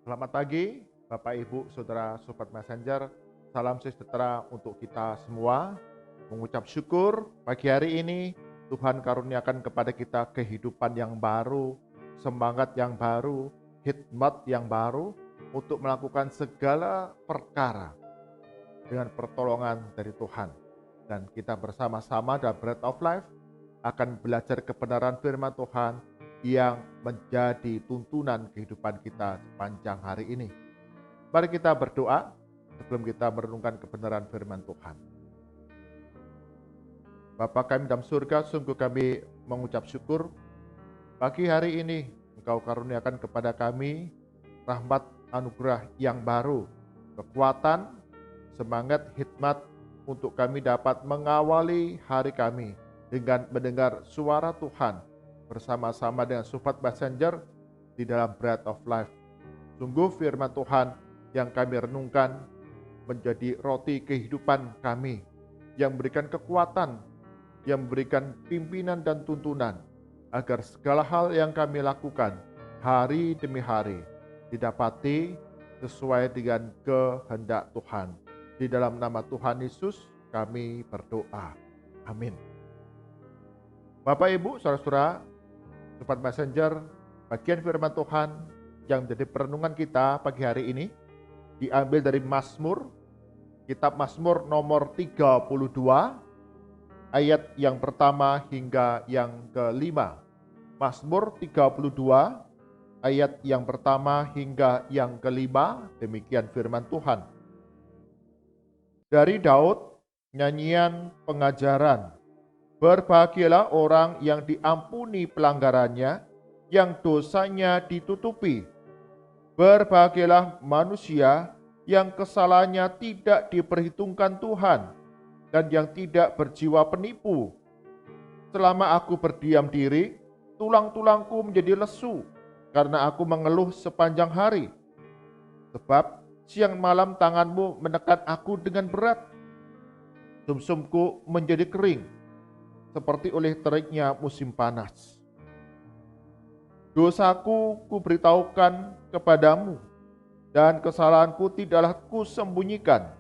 Selamat pagi, Bapak, Ibu, Saudara, Sobat Messenger. Salam sejahtera untuk kita semua. Mengucap syukur pagi hari ini Tuhan karuniakan kepada kita kehidupan yang baru, semangat yang baru, hikmat yang baru untuk melakukan segala perkara dengan pertolongan dari Tuhan. Dan kita bersama-sama dalam Bread of Life akan belajar kebenaran firman Tuhan yang menjadi tuntunan kehidupan kita sepanjang hari ini. Mari kita berdoa sebelum kita merenungkan kebenaran firman Tuhan. Bapa kami dalam surga, sungguh kami mengucap syukur pagi hari ini Engkau karuniakan kepada kami rahmat anugerah yang baru, kekuatan, semangat, hikmat untuk kami dapat mengawali hari kami dengan mendengar suara Tuhan bersama-sama dengan Sobat Messenger di dalam Bread of Life. Sungguh firman Tuhan yang kami renungkan menjadi roti kehidupan kami, yang memberikan kekuatan, yang memberikan pimpinan dan tuntunan, agar segala hal yang kami lakukan hari demi hari didapati sesuai dengan kehendak Tuhan. Di dalam nama Tuhan Yesus kami berdoa. Amin. Bapak, Ibu, Saudara-saudara, Sobat Messenger, bagian firman Tuhan yang menjadi perenungan kita pagi hari ini diambil dari Mazmur, kitab Mazmur nomor 32, ayat yang pertama hingga yang kelima. Mazmur 32, ayat yang pertama hingga yang kelima, demikian firman Tuhan. Dari Daud, nyanyian pengajaran. Berbahagialah orang yang diampuni pelanggarannya, yang dosanya ditutupi. Berbahagialah manusia yang kesalahannya tidak diperhitungkan Tuhan, dan yang tidak berjiwa penipu. Selama aku berdiam diri, tulang-tulangku menjadi lesu, karena aku mengeluh sepanjang hari. Sebab siang malam tanganmu menekan aku dengan berat. Sumsumku menjadi kering, seperti oleh teriknya musim panas. Dosaku kuberitahukan kepadamu, dan kesalahanku tidaklah kusembunyikan.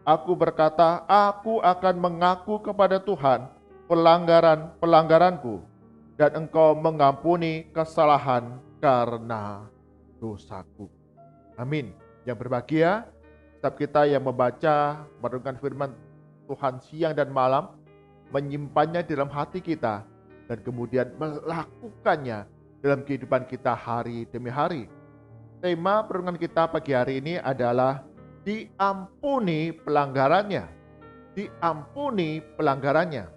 Aku berkata, aku akan mengaku kepada Tuhan pelanggaran-pelanggaranku, dan Engkau mengampuni kesalahan karena dosaku. Amin. Yang berbahagia setiap kita yang membaca, merenungkan firman Tuhan siang dan malam, menyimpannya di dalam hati kita, dan kemudian melakukannya dalam kehidupan kita hari demi hari. Tema perenungan kita pagi hari ini adalah diampuni pelanggarannya. Diampuni pelanggarannya.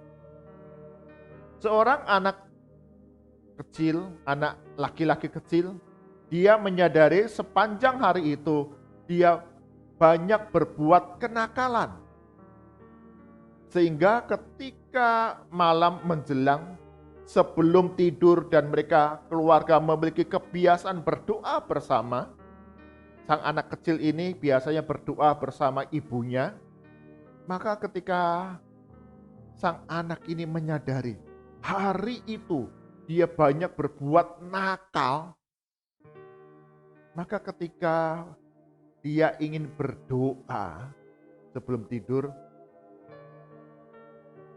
Seorang anak kecil, anak laki-laki kecil, dia menyadari sepanjang hari itu dia banyak berbuat kenakalan. Sehingga ketika malam menjelang, sebelum tidur dan mereka keluarga memiliki kebiasaan berdoa bersama, sang anak kecil ini biasanya berdoa bersama ibunya. Maka ketika sang anak ini menyadari hari itu dia banyak berbuat nakal, maka ketika dia ingin berdoa sebelum tidur,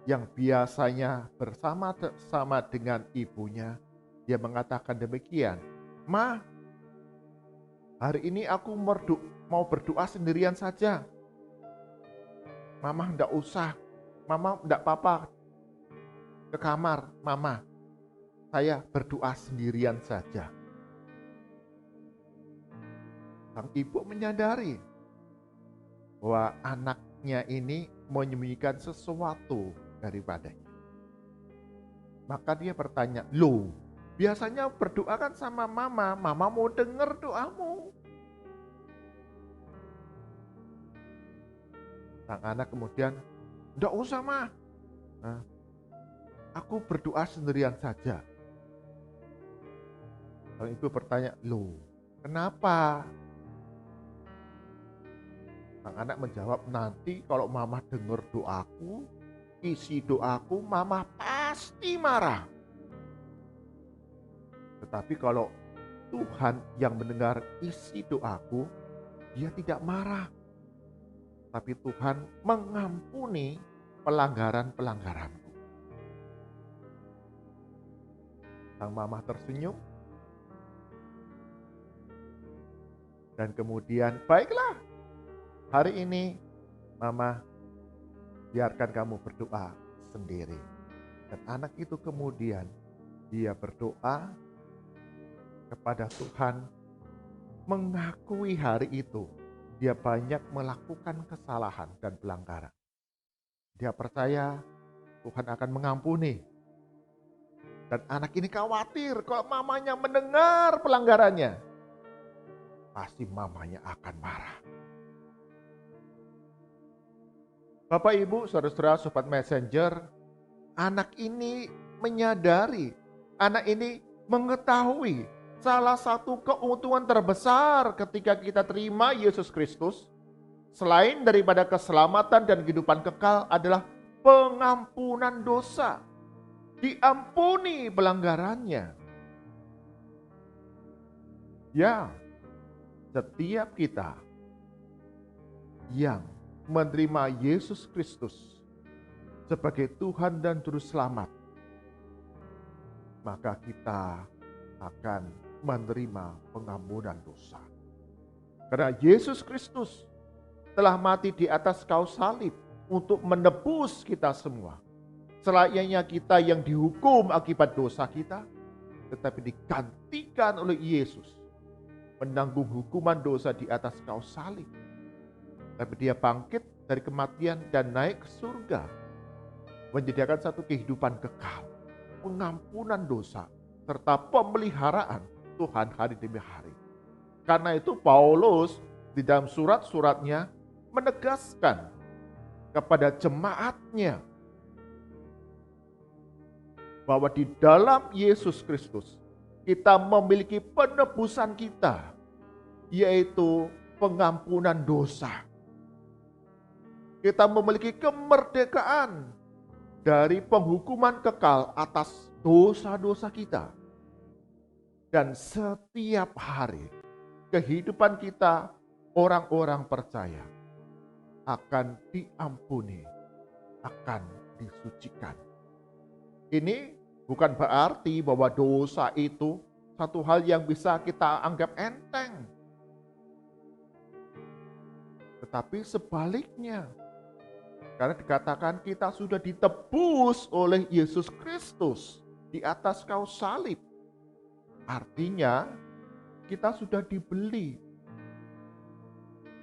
yang biasanya bersama-sama dengan ibunya, dia mengatakan demikian, "Ma, hari ini aku mau berdoa sendirian saja. Mama enggak usah, Mama enggak apa-apa ke kamar, Mama. Saya berdoa sendirian saja." Sang ibu menyadari bahwa anaknya ini menyembunyikan sesuatu daripadanya. Maka dia bertanya, "Loh, biasanya berdoa kan sama Mama, Mama mau dengar doamu." Sang anak kemudian, "Enggak usah, Ma. Aku berdoa sendirian saja." Sang ibu bertanya, "Loh, kenapa?" Sang anak menjawab, "Nanti kalau Mama dengar doaku, isi doaku, Mama pasti marah. Tetapi kalau Tuhan yang mendengar isi doaku, Dia tidak marah. Tapi Tuhan mengampuni pelanggaran-pelanggaranku. Sang mama tersenyum. Dan kemudian, baiklah, hari ini mama biarkan kamu berdoa sendiri. Dan anak itu kemudian dia berdoa kepada Tuhan, mengakui hari itu dia banyak melakukan kesalahan dan pelanggaran. Dia percaya Tuhan akan mengampuni. Dan anak ini khawatir kalau mamanya mendengar pelanggarannya, pasti mamanya akan marah. Bapak, Ibu, saudara-saudara, sobat messenger, anak ini menyadari, anak ini mengetahui salah satu keuntungan terbesar ketika kita terima Yesus Kristus, selain daripada keselamatan dan kehidupan kekal, adalah pengampunan dosa. Diampuni pelanggarannya. Ya, setiap kita yang menerima Yesus Kristus sebagai Tuhan dan Juru Selamat, maka kita akan menerima pengampunan dosa. Karena Yesus Kristus telah mati di atas kayu salib untuk menebus kita semua. Selayaknya kita yang dihukum akibat dosa kita, tetapi digantikan oleh Yesus menanggung hukuman dosa di atas kayu salib. Tapi dia bangkit dari kematian dan naik ke surga, menyediakan satu kehidupan kekal, pengampunan dosa, serta pemeliharaan Tuhan hari demi hari. Karena itu Paulus di dalam surat-suratnya menegaskan kepada jemaatnya bahwa di dalam Yesus Kristus kita memiliki penebusan kita, yaitu pengampunan dosa. Kita memiliki kemerdekaan dari penghukuman kekal atas dosa-dosa kita. Dan setiap hari kehidupan kita, orang-orang percaya, akan diampuni, akan disucikan. Ini bukan berarti bahwa dosa itu satu hal yang bisa kita anggap enteng. Tetapi sebaliknya, karena dikatakan kita sudah ditebus oleh Yesus Kristus di atas kayu salib. Artinya kita sudah dibeli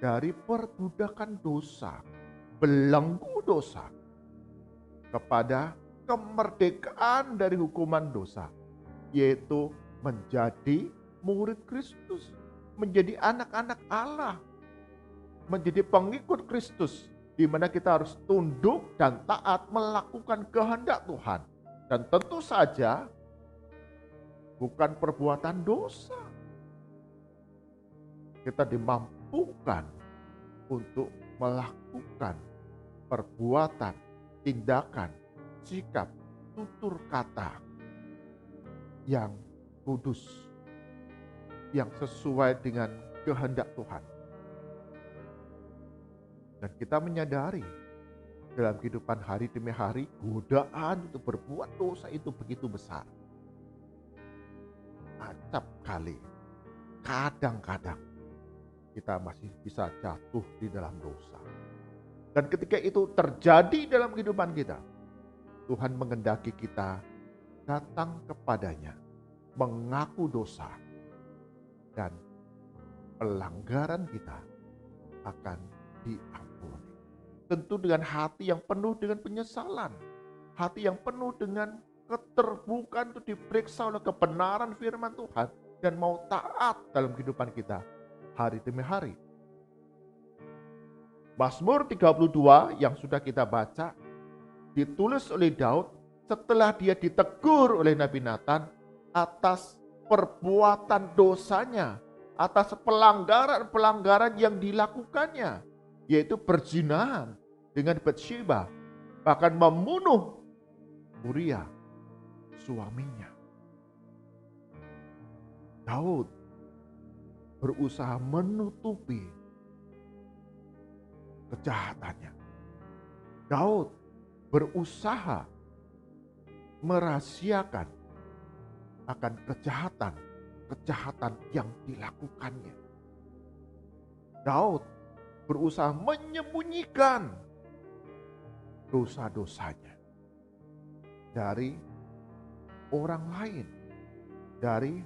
dari perbudakan dosa, belenggu dosa, kepada kemerdekaan dari hukuman dosa, yaitu menjadi murid Kristus, menjadi anak-anak Allah, menjadi pengikut Kristus, di mana kita harus tunduk dan taat melakukan kehendak Tuhan. Dan tentu saja bukan perbuatan dosa. Kita dimampukan untuk melakukan perbuatan, tindakan, sikap, tutur kata yang kudus, yang sesuai dengan kehendak Tuhan. Dan kita menyadari dalam kehidupan hari demi hari, godaan untuk berbuat dosa itu begitu besar. Acap kali, kadang-kadang kita masih bisa jatuh di dalam dosa. Dan ketika itu terjadi dalam kehidupan kita, Tuhan mengendaki kita datang kepadanya, mengaku dosa, dan pelanggaran kita akan diampuni. Tentu dengan hati yang penuh dengan penyesalan, hati yang penuh dengan keterbukaan untuk diperiksa oleh kebenaran firman Tuhan, dan mau taat dalam kehidupan kita hari demi hari. Mazmur 32 yang sudah kita baca, ditulis oleh Daud setelah dia ditegur oleh Nabi Nathan atas perbuatan dosanya, atas pelanggaran-pelanggaran yang dilakukannya, yaitu perzinahan dengan Batsyeba, bahkan membunuh Uria, suaminya. Daud berusaha menutupi kejahatannya. Daud berusaha merahasiakan akan kejahatan yang dilakukannya. Daud berusaha menyembunyikan dosa-dosanya dari orang lain, dari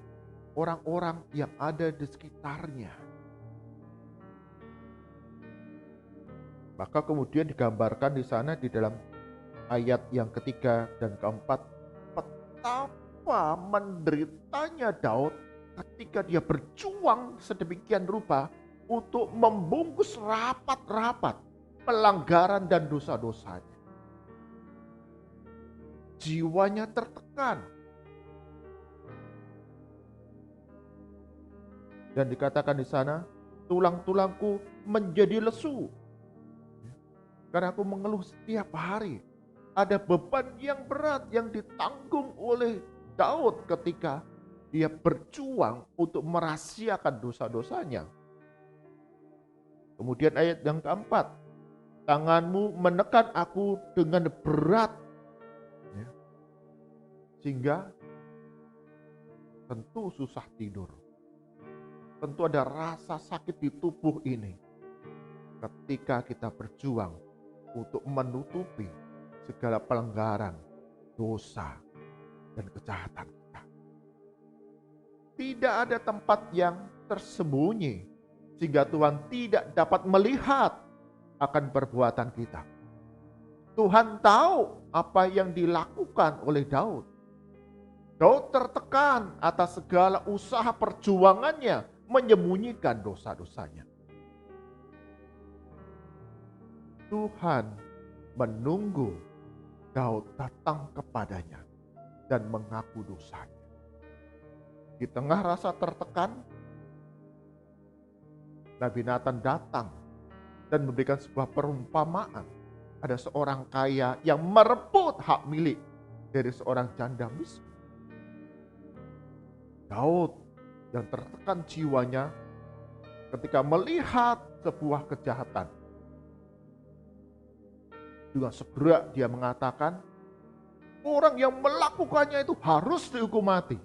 orang-orang yang ada di sekitarnya. Maka kemudian digambarkan di sana di dalam ayat yang ketiga dan keempat, betapa menderitanya Daud ketika dia berjuang sedemikian rupa untuk membungkus rapat-rapat pelanggaran dan dosa-dosanya. Jiwanya tertekan. Dan dikatakan di sana, tulang-tulangku menjadi lesu. Karena aku mengeluh setiap hari. Ada beban yang berat yang ditanggung oleh Daud ketika dia berjuang untuk merahasiakan dosa-dosanya. Kemudian ayat yang keempat, tanganmu menekan aku dengan berat. Ya. Sehingga tentu susah tidur. Tentu ada rasa sakit di tubuh ini. Ketika kita berjuang untuk menutupi segala pelanggaran, dosa, dan kejahatan kita. Tidak ada tempat yang tersembunyi sehingga Tuhan tidak dapat melihat akan perbuatan kita. Tuhan tahu apa yang dilakukan oleh Daud. Daud tertekan atas segala usaha perjuangannya menyembunyikan dosa-dosanya. Tuhan menunggu Daud datang kepadanya dan mengaku dosanya. Di tengah rasa tertekan, Nabi Nathan datang dan memberikan sebuah perumpamaan. Ada seorang kaya yang merebut hak milik dari seorang janda miskin. Daud yang tertekan jiwanya ketika melihat sebuah kejahatan. Juga segera dia mengatakan, orang yang melakukannya itu harus dihukum mati.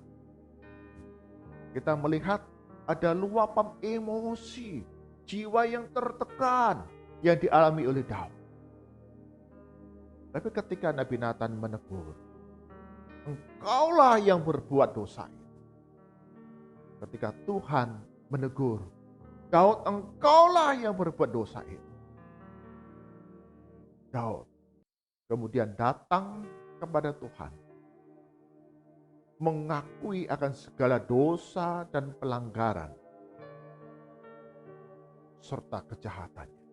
Kita melihat ada luapan emosi, jiwa yang tertekan yang dialami oleh Daud. Tapi ketika Nabi Nathan menegur, engkaulah yang berbuat dosa itu. Ketika Tuhan menegur, Daud, engkaulah yang berbuat dosa itu. Daud kemudian datang kepada Tuhan, mengakui akan segala dosa dan pelanggaran serta kejahatannya.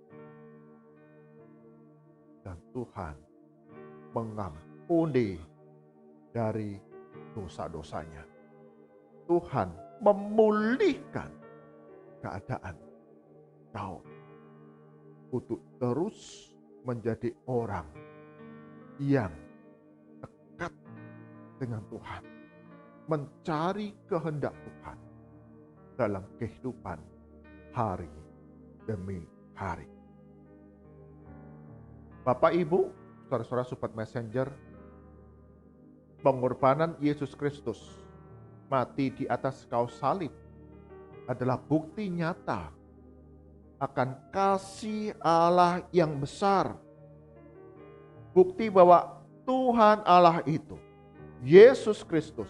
Dan Tuhan mengampuni dari dosa-dosanya. Tuhan memulihkan keadaan Daud untuk terus menjadi orang yang dekat dengan Tuhan, mencari kehendak Tuhan dalam kehidupan hari demi hari. Bapak Ibu, saudara-saudara Sobat Messenger, pengorbanan Yesus Kristus mati di atas kayu salib adalah bukti nyata akan kasih Allah yang besar. Bukti bahwa Tuhan Allah itu, Yesus Kristus,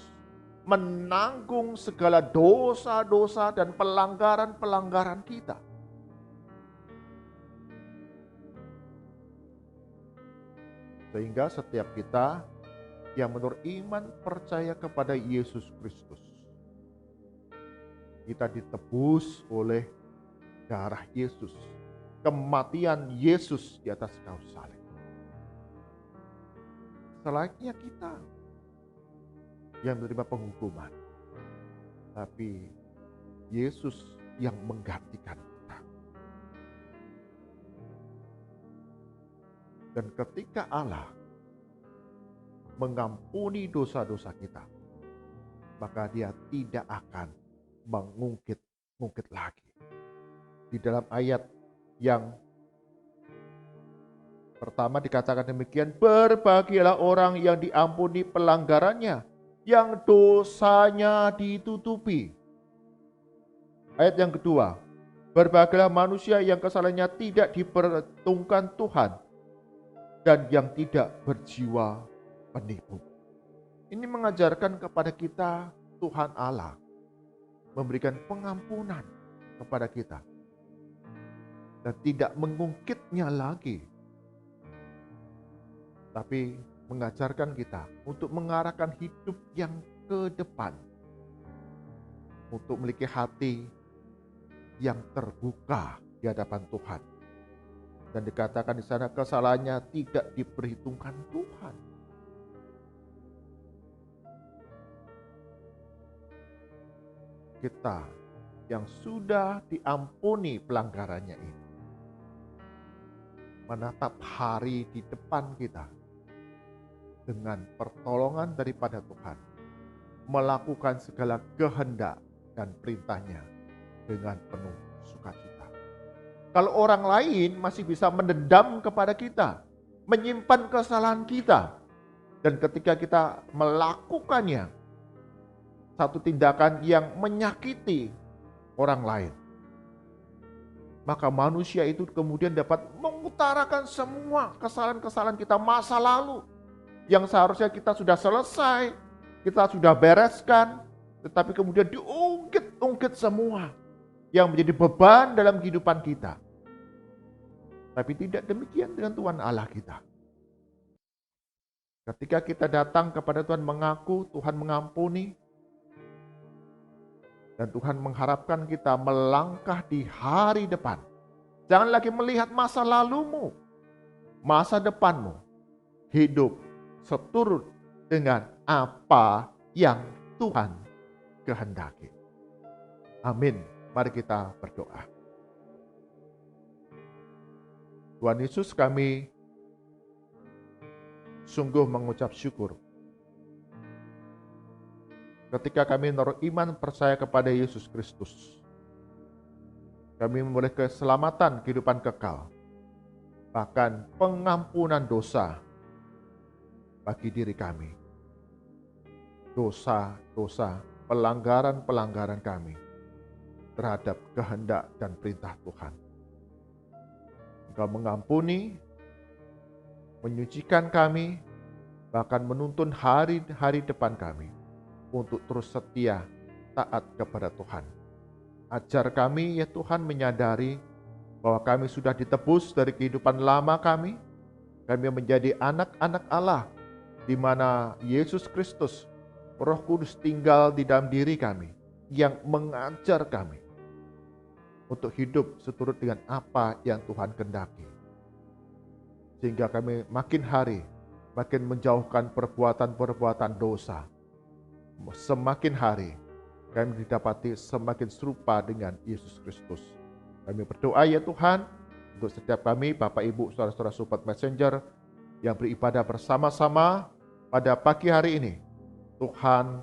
menanggung segala dosa-dosa dan pelanggaran-pelanggaran kita. Sehingga setiap kita yang menurut iman percaya kepada Yesus Kristus, kita ditebus oleh darah Yesus, kematian Yesus di atas kayu salib. Selayaknya kita yang menerima penghukuman, tapi Yesus yang menggantikan kita. Dan ketika Allah mengampuni dosa-dosa kita, maka Dia tidak akan mengungkit ngungkit lagi. Di dalam ayat yang pertama dikatakan demikian, berbahagialah orang yang diampuni pelanggarannya, yang dosanya ditutupi. Ayat yang kedua, berbahagialah manusia yang kesalahannya tidak diperhitungkan Tuhan, dan yang tidak berjiwa penipu. Ini mengajarkan kepada kita Tuhan Allah memberikan pengampunan kepada kita dan tidak mengungkitnya lagi, tapi mengajarkan kita untuk mengarahkan hidup yang ke depan, untuk memiliki hati yang terbuka di hadapan Tuhan. Dan dikatakan di sana kesalahannya tidak diperhitungkan Tuhan. Kita yang sudah diampuni pelanggarannya ini menatap hari di depan kita dengan pertolongan daripada Tuhan, melakukan segala kehendak dan perintahnya dengan penuh sukacita. Kalau orang lain masih bisa mendendam kepada kita, menyimpan kesalahan kita, dan ketika kita melakukannya, satu tindakan yang menyakiti orang lain, maka manusia itu kemudian dapat mengutarakan semua kesalahan-kesalahan kita masa lalu yang seharusnya kita sudah selesai, kita sudah bereskan, tetapi kemudian diungkit-ungkit semua yang menjadi beban dalam kehidupan kita. Tapi tidak demikian dengan Tuhan Allah kita. Ketika kita datang kepada Tuhan mengaku, Tuhan mengampuni, dan Tuhan mengharapkan kita melangkah di hari depan. Jangan lagi melihat masa lalumu, masa depanmu. Hidup seturut dengan apa yang Tuhan kehendaki. Amin. Mari kita berdoa. Tuhan Yesus, kami sungguh mengucap syukur ketika kami menaruh iman percaya kepada Yesus Kristus. Kami memperoleh keselamatan kehidupan kekal, bahkan pengampunan dosa bagi diri kami. Dosa-dosa, pelanggaran-pelanggaran kami terhadap kehendak dan perintah Tuhan. Engkau mengampuni, menyucikan kami, bahkan menuntun hari-hari depan kami untuk terus setia taat kepada Tuhan. Ajar kami ya Tuhan menyadari bahwa kami sudah ditebus dari kehidupan lama kami. Kami menjadi anak-anak Allah di mana Yesus Kristus, Roh Kudus tinggal di dalam diri kami yang mengajar kami untuk hidup seturut dengan apa yang Tuhan kehendaki. Sehingga kami makin hari makin menjauhkan perbuatan-perbuatan dosa. Semakin hari kami didapati semakin serupa dengan Yesus Kristus. Kami berdoa ya Tuhan untuk setiap kami, Bapak Ibu, saudara-saudara Sobat Messenger yang beribadah bersama-sama pada pagi hari ini. Tuhan,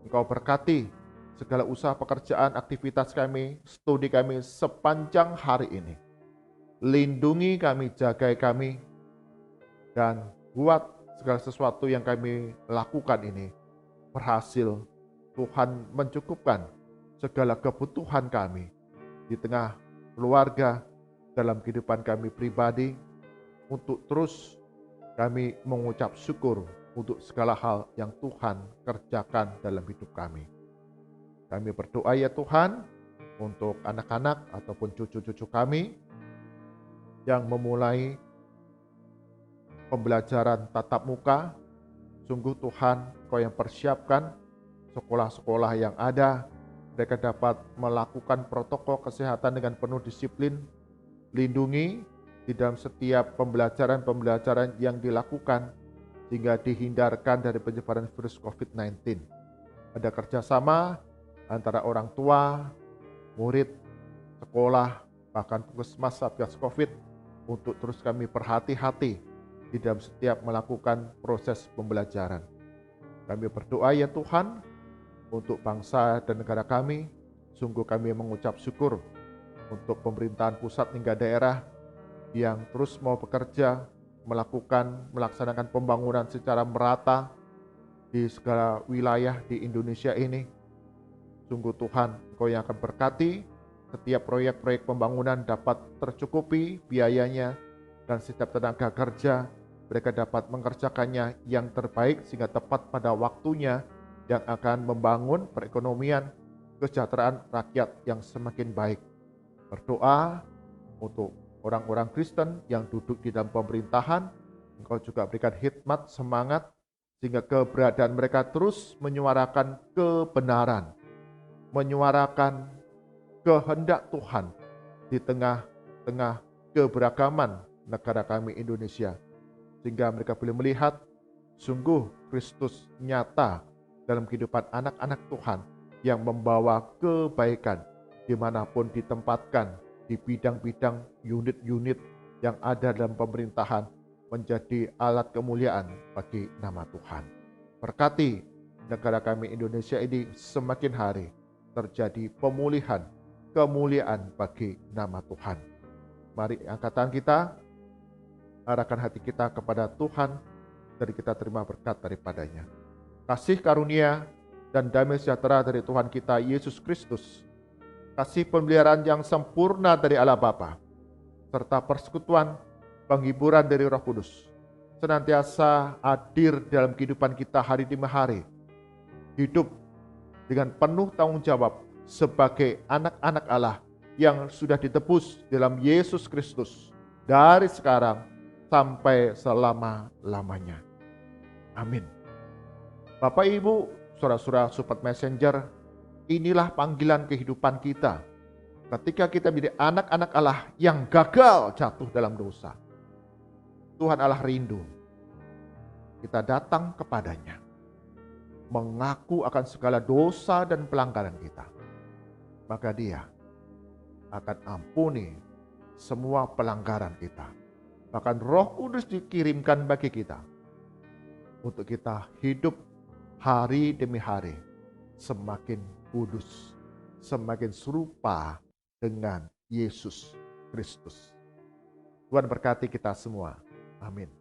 Engkau berkati segala usaha pekerjaan, aktivitas kami, studi kami sepanjang hari ini. Lindungi kami, jagai kami, dan buat segala sesuatu yang kami lakukan ini berhasil. Tuhan mencukupkan segala kebutuhan kami di tengah keluarga, dalam kehidupan kami pribadi, untuk terus kami mengucap syukur untuk segala hal yang Tuhan kerjakan dalam hidup kami. Kami berdoa ya Tuhan untuk anak-anak ataupun cucu-cucu kami yang memulai pembelajaran tatap muka. Sungguh Tuhan, Kau yang persiapkan sekolah-sekolah yang ada, mereka dapat melakukan protokol kesehatan dengan penuh disiplin. Lindungi di dalam setiap pembelajaran-pembelajaran yang dilakukan, sehingga dihindarkan dari penyebaran virus COVID-19. Ada kerjasama antara orang tua, murid, sekolah, bahkan puskesmas Satgas COVID untuk terus kami berhati-hati di dalam setiap melakukan proses pembelajaran. Kami berdoa ya Tuhan untuk bangsa dan negara kami, Sungguh kami mengucap syukur untuk pemerintahan pusat hingga daerah yang terus mau bekerja, melaksanakan pembangunan secara merata di segala wilayah di Indonesia ini. Sungguh Tuhan, Engkau yang akan berkati setiap proyek-proyek pembangunan dapat tercukupi biayanya, dan setiap tenaga kerja mereka dapat mengerjakannya yang terbaik sehingga tepat pada waktunya yang akan membangun perekonomian, kesejahteraan rakyat yang semakin baik. Berdoa untuk orang-orang Kristen yang duduk di dalam pemerintahan, Engkau juga berikan hikmat, semangat, sehingga keberadaan mereka terus menyuarakan kebenaran, menyuarakan kehendak Tuhan di tengah-tengah keberagaman negara kami Indonesia. Sehingga mereka boleh melihat sungguh Kristus nyata dalam kehidupan anak-anak Tuhan yang membawa kebaikan dimanapun ditempatkan di bidang-bidang unit-unit yang ada dalam pemerintahan, menjadi alat kemuliaan bagi nama Tuhan. Berkati negara kami Indonesia ini semakin hari terjadi pemulihan, kemuliaan bagi nama Tuhan. Mari angkatan kita, arahkan hati kita kepada Tuhan, dan kita terima berkat daripadanya. Kasih karunia dan damai sejahtera dari Tuhan kita Yesus Kristus, kasih pemeliharaan yang sempurna dari Allah Bapa, serta persekutuan penghiburan dari Roh Kudus senantiasa hadir dalam kehidupan kita hari demi hari. Hidup dengan penuh tanggung jawab sebagai anak-anak Allah yang sudah ditebus dalam Yesus Kristus dari sekarang sampai selama-lamanya. Amin. Bapak Ibu, saudara-saudara Sobat Messenger, inilah panggilan kehidupan kita ketika kita menjadi anak-anak Allah yang gagal jatuh dalam dosa. Tuhan Allah rindu kita datang kepadanya, mengaku akan segala dosa dan pelanggaran kita. Maka Dia akan ampuni semua pelanggaran kita. Bahkan Roh Kudus dikirimkan bagi kita untuk kita hidup hari demi hari semakin kudus, semakin serupa dengan Yesus Kristus. Tuhan berkati kita semua. Amin.